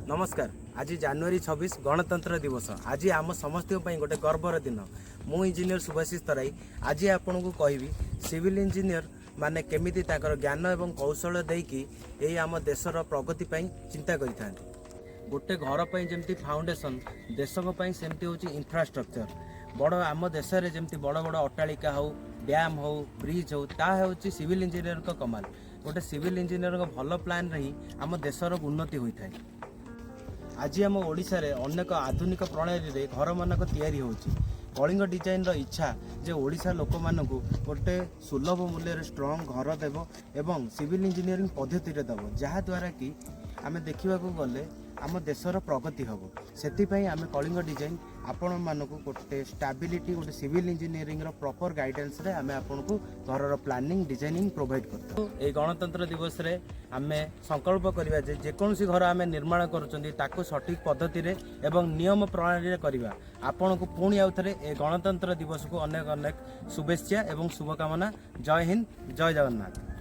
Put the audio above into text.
नमस्कार। आज जनवरी 26 गणतंत्र दिवस। आज आम समस्त गोटे गर्वर दिन। मु इंजीनियर सुभाषिष तराई आज आपन को कहबी सिविल इंजीनियर माने केमिति ताकर ज्ञान एवं कौशल देकी एई आम देशर प्रगति पई चिंता करिथांती। गोटे घर पई जेमति फाउंडेशन देशक पई सेमति होची इंफ्रास्ट्रक्चर। बड़ आम देश रे जेमति बड़ बड़ अट्टालिका हो, डैम हो, ब्रिज हो, ता होची सिविल इंजीनियर को कमाल। गोटे सिविल इंजीनियर को भल प्लान रही आम देशर उन्नति होई थाए। आज आम ओडिशा रे अनेक आधुनिक प्रणाली रे घर मानक तैयारी होची। कलिंग डिजाइन रो इच्छा जे ओडिशा लोक मानकु गोटे सुलभ मूल्य रे स्ट्रॉन्ग घर देव एवं सिविल इंजीनियरिंग पद्धति रे देव, जहा द्वारा कि आमे देखिबा को गले आम देशर प्रगति हम। से आम कलिंग डिजाइन आपण मानक गोटे स्टेबिलिटी गोटे सिविल इंजीनियरिंग रो प्रॉपर गाइडेंस रे आमे आपन को घर प्लानिंग डिजाइनिंग प्रोवाइड करतो। ए गणतंत्र दिवस रे आमे संकल्प करिवा जे जेकोनसी घर आमे निर्माण करूचंदी ताको सठिक पद्धति रे एवं नियम प्रणाली रे करिवा। आपन को पुणी आउथरे ए गणतंत्र दिवस को अनेक अनेक शुभेच्छा एवं शुभकामना। जय हिंद, जय जगन्नाथ।